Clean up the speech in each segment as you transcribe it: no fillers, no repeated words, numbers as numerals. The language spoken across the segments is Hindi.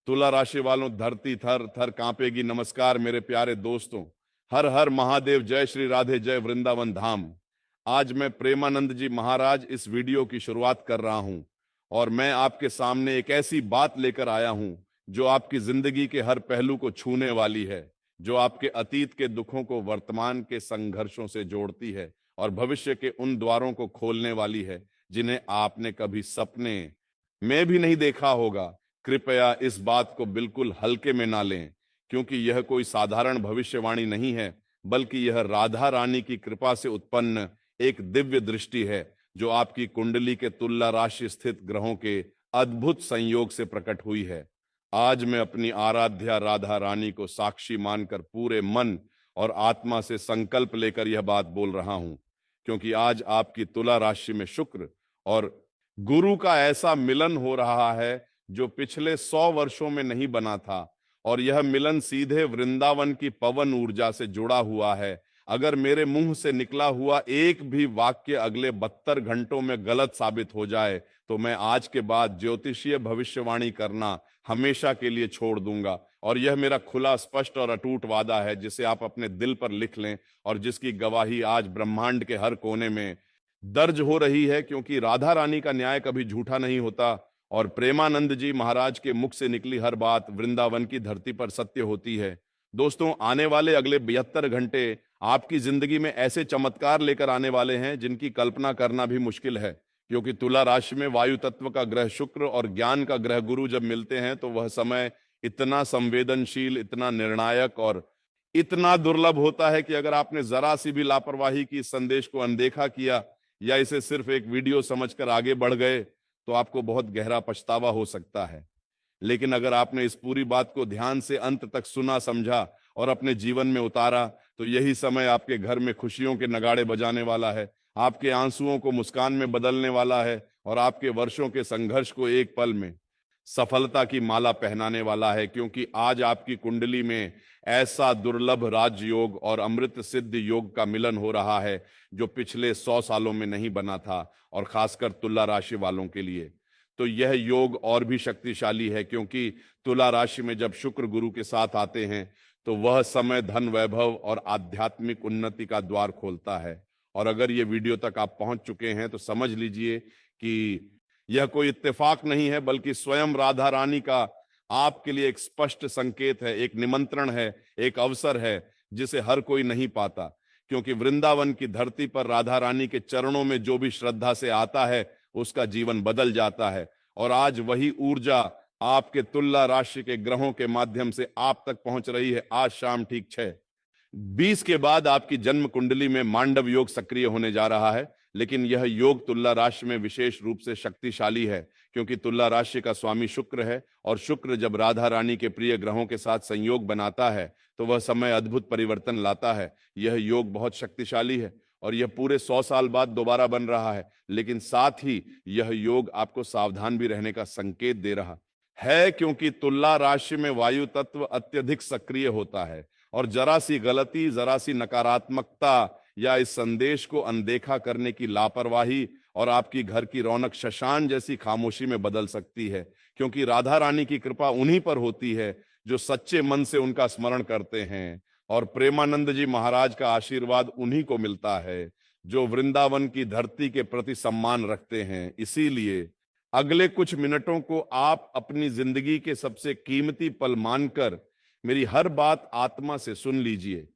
तुला राशि वालों, धरती थर थर कांपेगी। नमस्कार मेरे प्यारे दोस्तों। हर हर महादेव, जय श्री राधे, जय वृंदावन धाम। आज मैं प्रेमानंद जी महाराज इस वीडियो की शुरुआत कर रहा हूं और मैं आपके सामने एक ऐसी बात लेकर आया हूं जो आपकी जिंदगी के हर पहलू को छूने वाली है, जो आपके अतीत के दुखों को वर्तमान के संघर्षों से जोड़ती है और भविष्य के उन द्वारों को खोलने वाली है जिन्हें आपने कभी सपने में भी नहीं देखा होगा। कृपया इस बात को बिल्कुल हल्के में ना लें, क्योंकि यह कोई साधारण भविष्यवाणी नहीं है, बल्कि यह राधा रानी की कृपा से उत्पन्न एक दिव्य दृष्टि है जो आपकी कुंडली के तुला राशि स्थित ग्रहों के अद्भुत संयोग से प्रकट हुई है। आज मैं अपनी आराध्या राधा रानी को साक्षी मानकर पूरे मन और आत्मा से संकल्प लेकर यह बात बोल रहा हूं, क्योंकि आज आपकी तुला राशि में शुक्र और गुरु का ऐसा मिलन हो रहा है जो पिछले 100 वर्षों में नहीं बना था, और यह मिलन सीधे वृंदावन की पवन ऊर्जा से जुड़ा हुआ है। अगर मेरे मुंह से निकला हुआ एक भी वाक्य अगले 72 घंटों में गलत साबित हो जाए तो मैं आज के बाद ज्योतिषीय भविष्यवाणी करना हमेशा के लिए छोड़ दूंगा। और यह मेरा खुला, स्पष्ट और अटूट वादा है जिसे आप अपने दिल पर लिख लें और जिसकी गवाही आज ब्रह्मांड के हर कोने में दर्ज हो रही है, क्योंकि राधा रानी का न्याय कभी झूठा नहीं होता और प्रेमानंद जी महाराज के मुख से निकली हर बात वृंदावन की धरती पर सत्य होती है। दोस्तों, आने वाले अगले 72 घंटे आपकी जिंदगी में ऐसे चमत्कार लेकर आने वाले हैं जिनकी कल्पना करना भी मुश्किल है, क्योंकि तुला राशि में वायु तत्व का ग्रह शुक्र और ज्ञान का ग्रह गुरु जब मिलते हैं तो वह समय इतना संवेदनशील, इतना निर्णायक और इतना दुर्लभ होता है कि अगर आपने जरा सी भी लापरवाही की इस संदेश को अनदेखा किया या इसे सिर्फ एक वीडियो समझकर आगे बढ़ गए तो आपको बहुत गहरा पछतावा हो सकता है। लेकिन अगर आपने इस पूरी बात को ध्यान से अंत तक सुना, समझा और अपने जीवन में उतारा तो यही समय आपके घर में खुशियों के नगाड़े बजाने वाला है, आपके आंसुओं को मुस्कान में बदलने वाला है और आपके वर्षों के संघर्ष को एक पल में सफलता की माला पहनाने वाला है। क्योंकि आज आपकी कुंडली में ऐसा दुर्लभ राजयोग और अमृत सिद्ध योग का मिलन हो रहा है जो पिछले 100 सालों में नहीं बना था, और खासकर तुला राशि वालों के लिए तो यह योग और भी शक्तिशाली है, क्योंकि तुला राशि में जब शुक्र गुरु के साथ आते हैं तो वह समय धन, वैभव और आध्यात्मिक उन्नति का द्वार खोलता है। और अगर ये वीडियो तक आप पहुंच चुके हैं तो समझ लीजिए कि यह कोई इत्तेफाक नहीं है, बल्कि स्वयं राधा रानी का आपके लिए एक स्पष्ट संकेत है, एक निमंत्रण है, एक अवसर है जिसे हर कोई नहीं पाता। क्योंकि वृंदावन की धरती पर राधा रानी के चरणों में जो भी श्रद्धा से आता है उसका जीवन बदल जाता है। और आज वही ऊर्जा आपके तुला राशि के ग्रहों के माध्यम से आप तक पहुंच रही है। आज शाम ठीक 6:20 के बाद आपकी जन्म कुंडली में मांडव योग सक्रिय होने जा रहा है। लेकिन यह योग तुला राशि में विशेष रूप से शक्तिशाली है, क्योंकि तुला राशि का स्वामी शुक्र है और शुक्र जब राधा रानी के प्रिय ग्रहों के साथ संयोग बनाता है तो वह समय अद्भुत परिवर्तन लाता है। यह योग बहुत शक्तिशाली है और यह पूरे 100 साल बाद दोबारा बन रहा है। लेकिन साथ ही यह योग आपको सावधान भी रहने का संकेत दे रहा है, क्योंकि तुला राशि में वायु तत्व अत्यधिक सक्रिय होता है और जरा सी गलती, जरा सी नकारात्मकता या इस संदेश को अनदेखा करने की लापरवाही और आपकी घर की रौनक शशान जैसी खामोशी में बदल सकती है। क्योंकि राधा रानी की कृपा उन्हीं पर होती है जो सच्चे मन से उनका स्मरण करते हैं, और प्रेमानंद जी महाराज का आशीर्वाद उन्हीं को मिलता है जो वृंदावन की धरती के प्रति सम्मान रखते हैं। इसीलिए अगले कुछ मिनटों को आप अपनी जिंदगी के सबसे कीमती पल मानकर मेरी हर बात आत्मा से सुन लीजिए,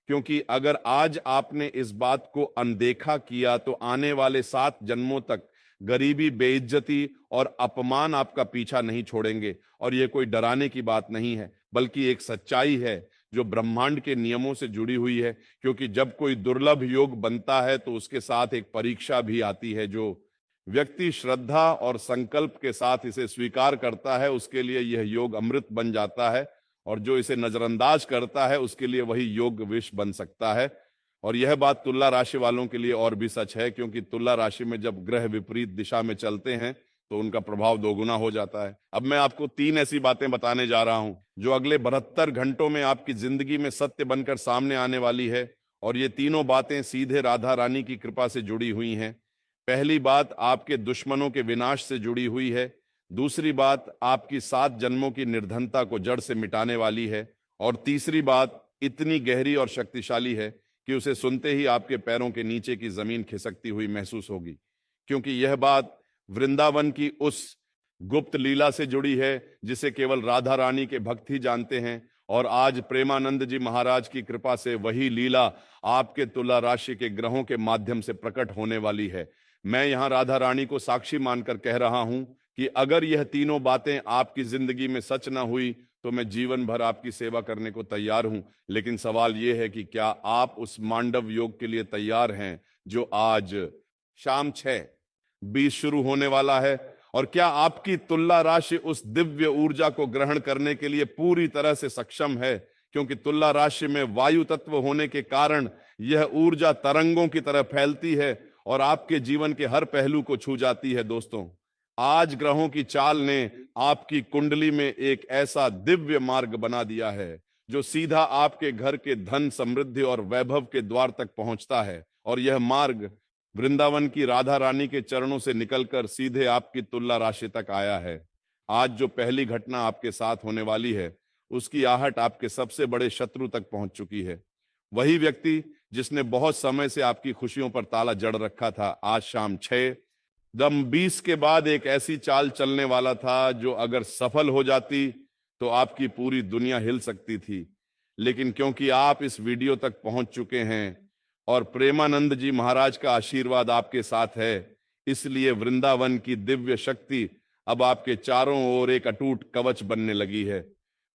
क्योंकि अगर आज आपने इस बात को अनदेखा किया तो आने वाले 7 जन्मों तक गरीबी, बेइज्जती और अपमान आपका पीछा नहीं छोड़ेंगे। और यह कोई डराने की बात नहीं है, बल्कि एक सच्चाई है जो ब्रह्मांड के नियमों से जुड़ी हुई है। क्योंकि जब कोई दुर्लभ योग बनता है तो उसके साथ एक परीक्षा भी आती है। जो व्यक्ति श्रद्धा और संकल्प के साथ इसे स्वीकार करता है उसके लिए यह योग अमृत बन जाता है, और जो इसे नजरअंदाज करता है उसके लिए वही योग विष बन सकता है। और यह बात तुला राशि वालों के लिए और भी सच है, क्योंकि तुला राशि में जब ग्रह विपरीत दिशा में चलते हैं तो उनका प्रभाव दोगुना हो जाता है। अब मैं आपको 3 ऐसी बातें बताने जा रहा हूं जो अगले 72 घंटों में आपकी जिंदगी में सत्य बनकर सामने आने वाली है, और ये तीनों बातें सीधे राधा रानी की कृपा से जुड़ी हुई हैं। पहली बात आपके दुश्मनों के विनाश से जुड़ी हुई है, दूसरी बात, आपकी 7 जन्मों की निर्धनता को जड़ से मिटाने वाली है। और तीसरी बात इतनी गहरी और शक्तिशाली है कि उसे सुनते ही आपके पैरों के नीचे की जमीन खिसकती हुई महसूस होगी, क्योंकि यह बात वृंदावन की उस गुप्त लीला से जुड़ी है जिसे केवल राधा रानी के भक्त ही जानते हैं। और आज प्रेमानंद जी महाराज की कृपा से वही लीला आपके तुला राशि के ग्रहों के माध्यम से प्रकट होने वाली है। मैं यहां राधा रानी को साक्षी मानकर कह रहा हूं कि अगर यह तीनों बातें आपकी जिंदगी में सच ना हुई तो मैं जीवन भर आपकी सेवा करने को तैयार हूं। लेकिन सवाल यह है कि क्या आप उस मांडव योग के लिए तैयार हैं जो आज शाम 6:20 शुरू होने वाला है? और क्या आपकी तुला राशि उस दिव्य ऊर्जा को ग्रहण करने के लिए पूरी तरह से सक्षम है? क्योंकि तुला राशि में वायु तत्व होने के कारण यह ऊर्जा तरंगों की तरह फैलती है और आपके जीवन के हर पहलू को छू जाती है। दोस्तों, आज ग्रहों की चाल ने आपकी कुंडली में एक ऐसा दिव्य मार्ग बना दिया है जो सीधा आपके घर के धन, समृद्धि और वैभव के द्वार तक पहुंचता है। और यह मार्ग वृंदावन की राधा रानी के चरणों से निकलकर सीधे आपकी तुला राशि तक आया है। आज जो पहली घटना आपके साथ होने वाली है उसकी आहट आपके सबसे बड़े शत्रु तक पहुंच चुकी है। वही व्यक्ति जिसने बहुत समय से आपकी खुशियों पर ताला जड़ रखा था, आज शाम 6:20 के बाद एक ऐसी चाल चलने वाला था जो अगर सफल हो जाती तो आपकी पूरी दुनिया हिल सकती थी। लेकिन क्योंकि आप इस वीडियो तक पहुंच चुके हैं और प्रेमानंद जी महाराज का आशीर्वाद आपके साथ है, इसलिए वृंदावन की दिव्य शक्ति अब आपके चारों ओर एक अटूट कवच बनने लगी है।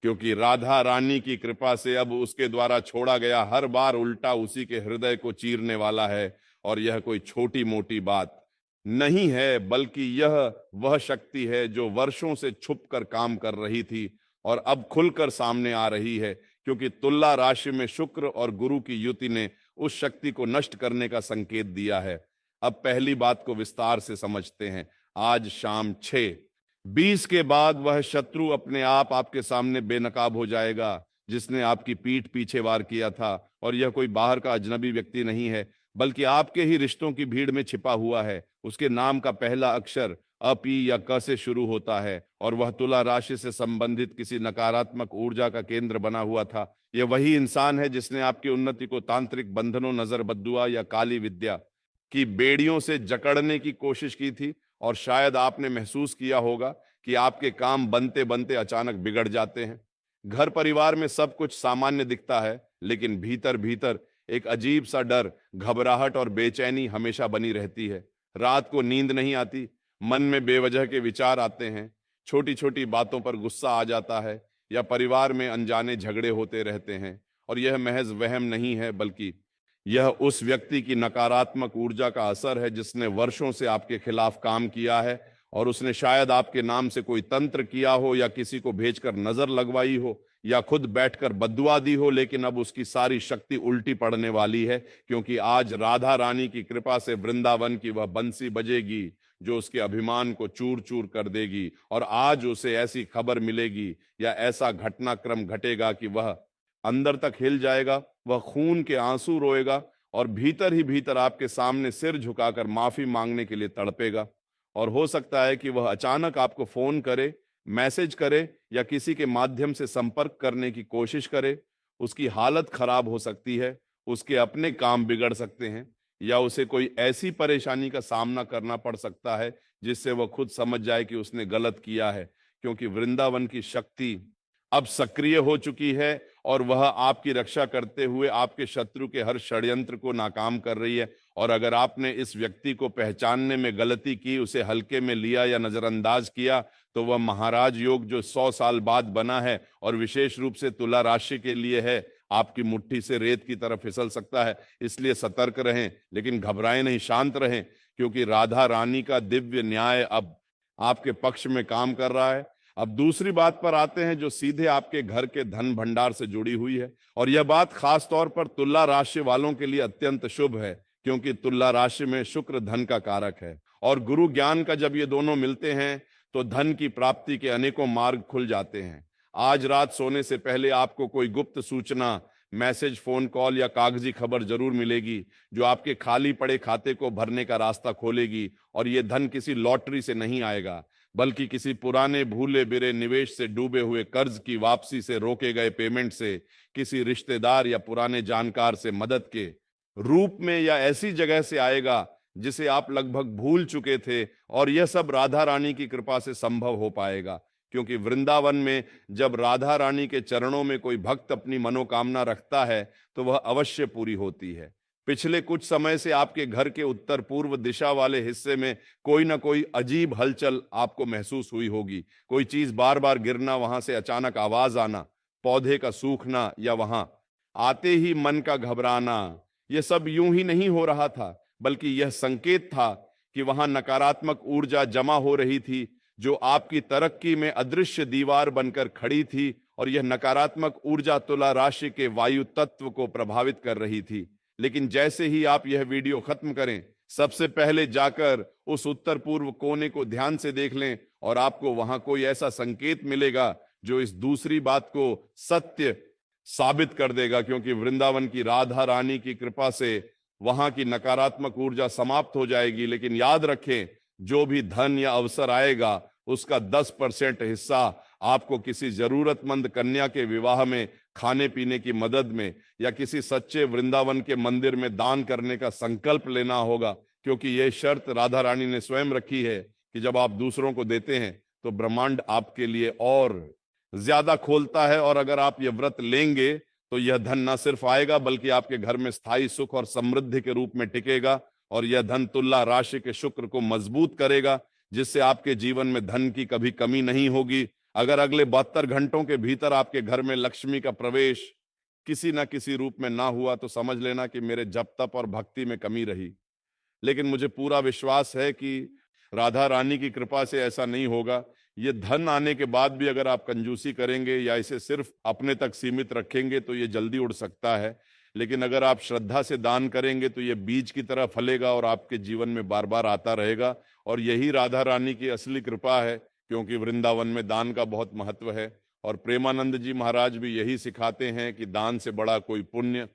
क्योंकि राधा रानी की कृपा से अब उसके द्वारा छोड़ा गया हर बार उल्टा उसी के हृदय को चीरने वाला है। और यह कोई छोटी मोटी बात नहीं है, बल्कि यह वह शक्ति है जो वर्षों से छुप कर काम कर रही थी और अब खुलकर सामने आ रही है। क्योंकि तुला राशि में शुक्र और गुरु की युति ने उस शक्ति को नष्ट करने का संकेत दिया है। अब पहली बात को विस्तार से समझते हैं। आज शाम 6:20 के बाद वह शत्रु अपने आप आपके सामने बेनकाब हो जाएगा जिसने आपकी पीठ पीछे वार किया था। और यह कोई बाहर का अजनबी व्यक्ति नहीं है, बल्कि आपके ही रिश्तों की भीड़ में छिपा हुआ है। उसके नाम का पहला अक्षर अ, पी या क से शुरू होता है और वह तुला राशि से संबंधित किसी नकारात्मक ऊर्जा का केंद्र बना हुआ था। यह वही इंसान है जिसने आपकी उन्नति को तांत्रिक बंधनों, नजर बद्दुआ या काली विद्या की बेड़ियों से जकड़ने की कोशिश की थी। और शायद आपने महसूस किया होगा कि आपके काम बनते बनते अचानक बिगड़ जाते हैं। घर परिवार में सब कुछ सामान्य दिखता है, लेकिन भीतर भीतर एक अजीब सा डर, घबराहट और बेचैनी हमेशा बनी रहती है। रात को नींद नहीं आती, मन में बेवजह के विचार आते हैं, छोटी छोटी बातों पर गुस्सा आ जाता है या परिवार में अनजाने झगड़े होते रहते हैं। और यह महज वहम नहीं है, बल्कि यह उस व्यक्ति की नकारात्मक ऊर्जा का असर है जिसने वर्षों से आपके खिलाफ काम किया है। और उसने शायद आपके नाम से कोई तंत्र किया हो या किसी को भेजकर नजर लगवाई हो या खुद बैठकर बद्दुआ दी हो। लेकिन अब उसकी सारी शक्ति उल्टी पड़ने वाली है, क्योंकि आज राधा रानी की कृपा से वृंदावन की वह बंसी बजेगी जो उसके अभिमान को चूर चूर कर देगी। और आज उसे ऐसी खबर मिलेगी या ऐसा घटनाक्रम घटेगा कि वह अंदर तक हिल जाएगा, वह खून के आंसू रोएगा और भीतर ही भीतर आपके सामने सिर झुकाकर माफी मांगने के लिए तड़पेगा। और हो सकता है कि वह अचानक आपको फोन करे, मैसेज करे या किसी के माध्यम से संपर्क करने की कोशिश करे। उसकी हालत खराब हो सकती है, उसके अपने काम बिगड़ सकते हैं या उसे कोई ऐसी परेशानी का सामना करना पड़ सकता है जिससे वह खुद समझ जाए कि उसने गलत किया है। क्योंकि वृंदावन की शक्ति अब सक्रिय हो चुकी है और वह आपकी रक्षा करते हुए आपके शत्रु के हर षड्यंत्र को नाकाम कर रही है। और अगर आपने इस व्यक्ति को पहचानने में गलती की, उसे हल्के में लिया या नजरअंदाज किया, तो वह महाराज योग जो 100 साल बाद बना है और विशेष रूप से तुला राशि के लिए है, आपकी मुट्ठी से रेत की तरफ फिसल सकता है। इसलिए सतर्क रहें, लेकिन घबराएं नहीं, शांत रहें, क्योंकि राधा रानी का दिव्य न्याय अब आपके पक्ष में काम कर रहा है। अब दूसरी बात पर आते हैं जो सीधे आपके घर के धन भंडार से जुड़ी हुई है। और यह बात खास तौर पर तुला राशि वालों के लिए अत्यंत शुभ है, क्योंकि तुला राशि में शुक्र धन का कारक है और गुरु ज्ञान का जब ये दोनों मिलते हैं तो धन की प्राप्ति के अनेकों मार्ग खुल जाते हैं। आज रात सोने से पहले आपको कोई गुप्त सूचना, मैसेज, फोन कॉल या कागजी खबर जरूर मिलेगी जो आपके खाली पड़े खाते को भरने का रास्ता खोलेगी। और ये धन किसी लॉटरी से नहीं आएगा, बल्कि किसी पुराने भूले बिरे निवेश से डूबे हुए कर्ज की वापसी से रोके गए पेमेंट से, किसी रिश्तेदार या पुराने जानकार से मदद के रूप में या ऐसी जगह से आएगा जिसे आप लगभग भूल चुके थे। और यह सब राधा रानी की कृपा से संभव हो पाएगा, क्योंकि वृंदावन में जब राधा रानी के चरणों में कोई भक्त अपनी मनोकामना रखता है तो वह अवश्य पूरी होती है। पिछले कुछ समय से आपके घर के उत्तर पूर्व दिशा वाले हिस्से में कोई ना कोई अजीब हलचल आपको महसूस हुई होगी। कोई चीज बार बार गिरना, वहां से अचानक आवाज आना, पौधे का सूखना या वहां आते ही मन का घबराना। यह सब यूं ही नहीं हो रहा था, बल्कि यह संकेत था कि वहां नकारात्मक ऊर्जा जमा हो रही थी जो आपकी तरक्की में अदृश्य दीवार बनकर खड़ी थी। और यह नकारात्मक ऊर्जा तुला राशि के वायु तत्व को प्रभावित कर रही थी। लेकिन जैसे ही आप यह वीडियो खत्म करें, सबसे पहले जाकर उस उत्तर पूर्व कोने को ध्यान से देख लें और आपको वहां कोई ऐसा संकेत मिलेगा जो इस दूसरी बात को सत्य साबित कर देगा, क्योंकि वृंदावन की राधा रानी की कृपा से वहां की नकारात्मक ऊर्जा समाप्त हो जाएगी। लेकिन याद रखें, जो भी धन या अवसर आएगा उसका 10% हिस्सा आपको किसी जरूरतमंद कन्या के विवाह में, खाने पीने की मदद में या किसी सच्चे वृंदावन के मंदिर में दान करने का संकल्प लेना होगा, क्योंकि यह शर्त राधा रानी ने स्वयं रखी है कि जब आप दूसरों को देते हैं तो ब्रह्मांड आपके लिए और ज्यादा खोलता है। और अगर आप यह व्रत लेंगे तो यह धन न सिर्फ आएगा बल्कि आपके घर में स्थायी सुख और समृद्धि के रूप में टिकेगा। और यह धन तुला राशि के शुक्र को मजबूत करेगा, जिससे आपके जीवन में धन की कभी कमी नहीं होगी। अगर अगले 72 घंटों के भीतर आपके घर में लक्ष्मी का प्रवेश किसी न किसी रूप में ना हुआ तो समझ लेना कि मेरे जप तप और भक्ति में कमी रही। लेकिन मुझे पूरा विश्वास है कि राधा रानी की कृपा से ऐसा नहीं होगा। ये धन आने के बाद भी अगर आप कंजूसी करेंगे या इसे सिर्फ अपने तक सीमित रखेंगे तो ये जल्दी उड़ सकता है। लेकिन अगर आप श्रद्धा से दान करेंगे तो ये बीज की तरह फलेगा और आपके जीवन में बार बार आता रहेगा। और यही राधा रानी की असली कृपा है, क्योंकि वृंदावन में दान का बहुत महत्व है। और प्रेमानंद जी महाराज भी यही सिखाते हैं कि दान से बड़ा कोई पुण्य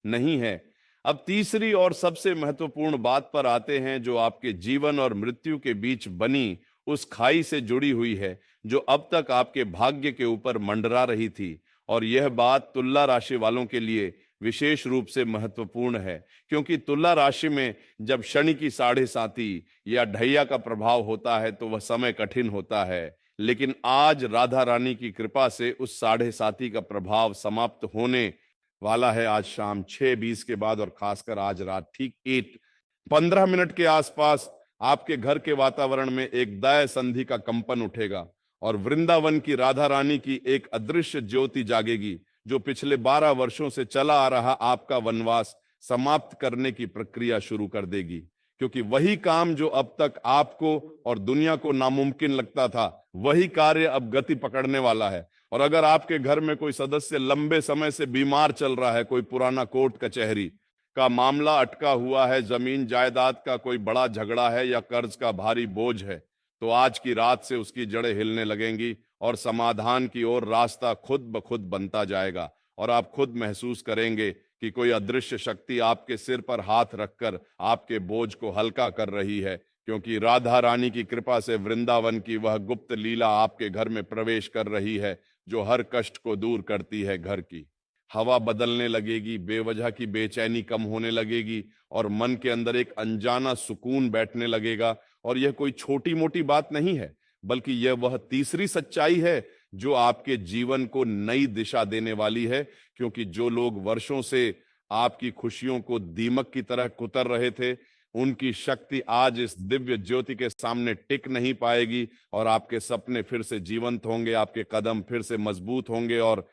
नहीं है। अब तीसरी और सबसे महत्वपूर्ण बात पर आते हैं, जो आपके जीवन और मृत्यु के बीच बनी उस खाई से जुड़ी हुई है जो अब तक आपके भाग्य के ऊपर मंडरा रही थी। और यह बात तुला राशि वालों के लिए विशेष रूप से महत्वपूर्ण है, क्योंकि तुला राशि में जब शनि की साढ़े साती या ढैया का प्रभाव होता है तो वह समय कठिन होता है। लेकिन आज राधा रानी की कृपा से उस साढ़े साती का प्रभाव समाप्त होने वाला है आज शाम 6:20 के बाद, और खासकर आज रात ठीक 8:15 के आसपास आपके घर के वातावरण में एक दया संधि का कंपन उठेगा और वृंदावन की राधा रानी की एक अदृश्य ज्योति जागेगी, जो पिछले 12 वर्षों से चला आ रहा आपका वनवास समाप्त करने की प्रक्रिया शुरू कर देगी। क्योंकि वही काम जो अब तक आपको और दुनिया को नामुमकिन लगता था, वही कार्य अब गति पकड़ने वाला है। और अगर आपके घर में कोई सदस्य लंबे समय से बीमार चल रहा है, कोई पुराना कोर्ट कचहरी का मामला अटका हुआ है, जमीन जायदाद का कोई बड़ा झगड़ा है या कर्ज का भारी बोझ है, तो आज की रात से उसकी जड़ें हिलने लगेंगी और समाधान की ओर रास्ता खुद ब खुद बनता जाएगा। और आप खुद महसूस करेंगे कि कोई अदृश्य शक्ति आपके सिर पर हाथ रखकर आपके बोझ को हल्का कर रही है, क्योंकि राधा रानी की कृपा से वृंदावन की वह गुप्त लीला आपके घर में प्रवेश कर रही है, जो हर कष्ट को दूर करती है। घर की हवा बदलने लगेगी, बेवजह की बेचैनी कम होने लगेगी और मन के अंदर एक अनजाना सुकून बैठने लगेगा। और यह कोई छोटी मोटी बात नहीं है, बल्कि यह वह तीसरी सच्चाई है जो आपके जीवन को नई दिशा देने वाली है। क्योंकि जो लोग वर्षों से आपकी खुशियों को दीमक की तरह कुतर रहे थे, उनकी शक्ति आज इस दिव्य ज्योति के सामने टिक नहीं पाएगी और आपके सपने फिर से जीवंत होंगे, आपके कदम फिर से मजबूत होंगे और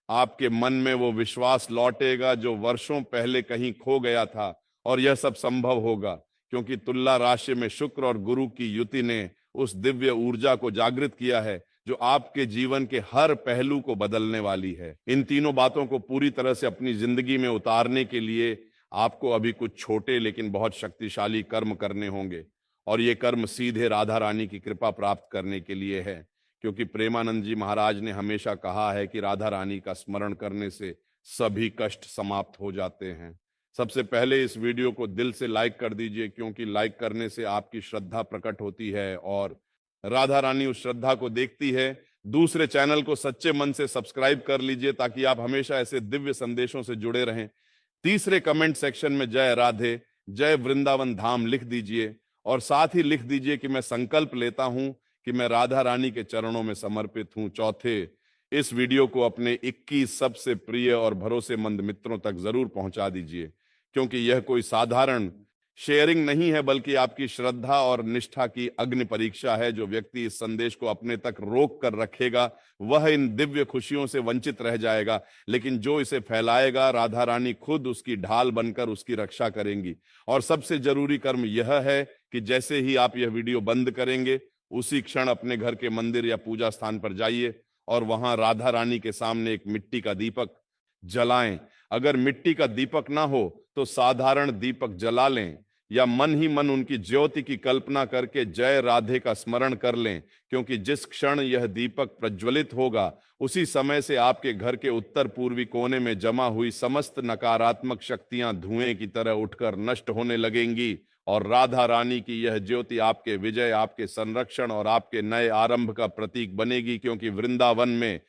आपके मन में वो विश्वास लौटेगा जो वर्षों पहले कहीं खो गया था। और यह सब संभव होगा क्योंकि तुला राशि में शुक्र और गुरु की युति ने उस दिव्य ऊर्जा को जागृत किया है जो आपके जीवन के हर पहलू को बदलने वाली है। इन तीनों बातों को पूरी तरह से अपनी जिंदगी में उतारने के लिए आपको अभी कुछ छोटे लेकिन बहुत शक्तिशाली कर्म करने होंगे। और ये कर्म सीधे राधा रानी की कृपा प्राप्त करने के लिए है, क्योंकि प्रेमानंद जी महाराज ने हमेशा कहा है कि राधा रानी का स्मरण करने से सभी कष्ट समाप्त हो जाते हैं। सबसे पहले इस वीडियो को दिल से लाइक कर दीजिए, क्योंकि लाइक करने से आपकी श्रद्धा प्रकट होती है और राधा रानी उस श्रद्धा को देखती है। दूसरे चैनल को सच्चे मन से सब्सक्राइब कर लीजिए ताकि आप हमेशा ऐसे दिव्य संदेशों से जुड़े रहें। तीसरे कमेंट सेक्शन में जय राधे जय वृंदावन धाम लिख दीजिए और साथ ही लिख दीजिए कि मैं संकल्प लेता हूं कि मैं राधा रानी के चरणों में समर्पित हूं। चौथे, इस वीडियो को अपने 21 सबसे प्रिय और भरोसेमंद मित्रों तक जरूर पहुंचा दीजिए, क्योंकि यह कोई साधारण शेयरिंग नहीं है बल्कि आपकी श्रद्धा और निष्ठा की अग्नि परीक्षा है। जो व्यक्ति इस संदेश को अपने तक रोक कर रखेगा वह इन दिव्य खुशियों से वंचित रह जाएगा, लेकिन जो इसे फैलाएगा राधा रानी खुद उसकी ढाल बनकर उसकी रक्षा करेंगी। और सबसे जरूरी कर्म यह है कि जैसे ही आप यह वीडियो बंद करेंगे उसी क्षण अपने घर के मंदिर या पूजा स्थान पर जाइए और वहां राधा रानी के सामने एक मिट्टी का दीपक जलाएं। अगर मिट्टी का दीपक ना हो तो साधारण दीपक जला लें या मन ही मन उनकी ज्योति की कल्पना करके जय राधे का स्मरण कर लें, क्योंकि जिस क्षण यह दीपक प्रज्वलित होगा उसी समय से आपके घर के उत्तर पूर्वी कोने में जमा हुई समस्त नकारात्मक शक्तियां धुएं की तरह उठकर नष्ट होने लगेंगी और राधा रानी की यह ज्योति आपके विजय, आपके संरक्षण और आपके नए आरंभ का प्रतीक बनेगी। क्योंकि वृंदावन में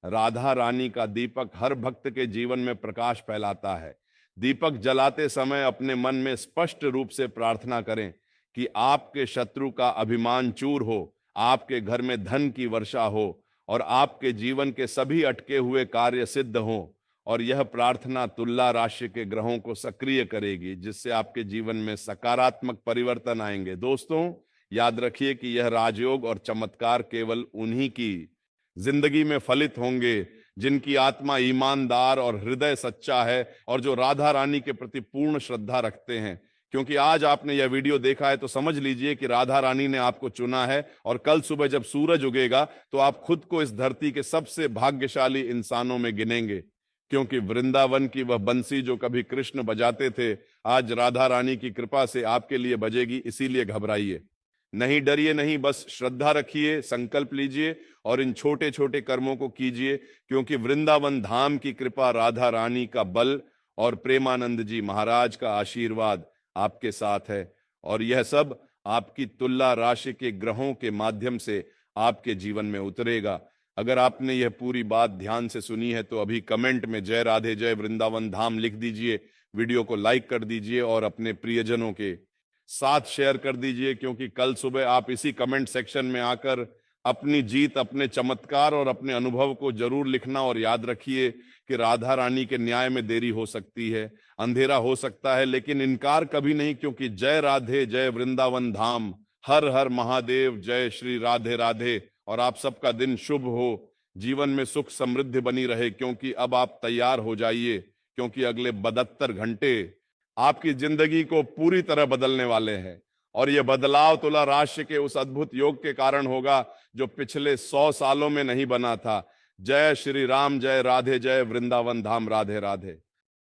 राधा रानी का दीपक हर भक्त के जीवन में प्रकाश फैलाता है। दीपक जलाते समय अपने मन में स्पष्ट रूप से प्रार्थना करें कि आपके शत्रु का अभिमान चूर हो, आपके घर में धन की वर्षा हो और आपके जीवन के सभी अटके हुए कार्य सिद्ध हों। और यह प्रार्थना तुला राशि के ग्रहों को सक्रिय करेगी, जिससे आपके जीवन में सकारात्मक परिवर्तन आएंगे। दोस्तों, याद रखिए कि यह राजयोग और चमत्कार केवल उन्हीं की जिंदगी में फलित होंगे जिनकी आत्मा ईमानदार और हृदय सच्चा है और जो राधा रानी के प्रति पूर्ण श्रद्धा रखते हैं। क्योंकि आज आपने यह वीडियो देखा है तो समझ लीजिए कि राधा रानी ने आपको चुना है और कल सुबह जब सूरज उगेगा तो आप खुद को इस धरती के सबसे भाग्यशाली इंसानों में गिनेंगे। क्योंकि वृंदावन की वह बंसी जो कभी कृष्ण बजाते थे आज राधा रानी की कृपा से आपके लिए बजेगी। इसीलिए घबराइए नहीं, डरिए नहीं, बस श्रद्धा रखिए, संकल्प लीजिए और इन छोटे छोटे कर्मों को कीजिए। क्योंकि वृंदावन धाम की कृपा, राधा रानी का बल और प्रेमानंद जी महाराज का आशीर्वाद आपके साथ है और यह सब आपकी तुला राशि के ग्रहों के माध्यम से आपके जीवन में उतरेगा। अगर आपने यह पूरी बात ध्यान से सुनी है तो अभी कमेंट में जय राधे जय वृंदावन धाम लिख दीजिए, वीडियो को लाइक कर दीजिए और अपने प्रियजनों के साथ शेयर कर दीजिए। क्योंकि कल सुबह आप इसी कमेंट सेक्शन में आकर अपनी जीत, अपने चमत्कार और अपने अनुभव को जरूर लिखना। और याद रखिए कि राधा रानी के न्याय में देरी हो सकती है, अंधेरा हो सकता है, लेकिन इनकार कभी नहीं। क्योंकि जय राधे जय वृंदावन धाम, हर हर महादेव, जय श्री राधे राधे। और आप सबका दिन शुभ हो, जीवन में सुख समृद्धि बनी रहे। क्योंकि अब आप तैयार हो जाइए, क्योंकि अगले 72 घंटे आपकी जिंदगी को पूरी तरह बदलने वाले हैं और यह बदलाव तुला राशि के उस अद्भुत योग के कारण होगा जो पिछले 100 सालों में नहीं बना था। जय श्री राम, जय राधे, जय वृंदावन धाम, राधे राधे।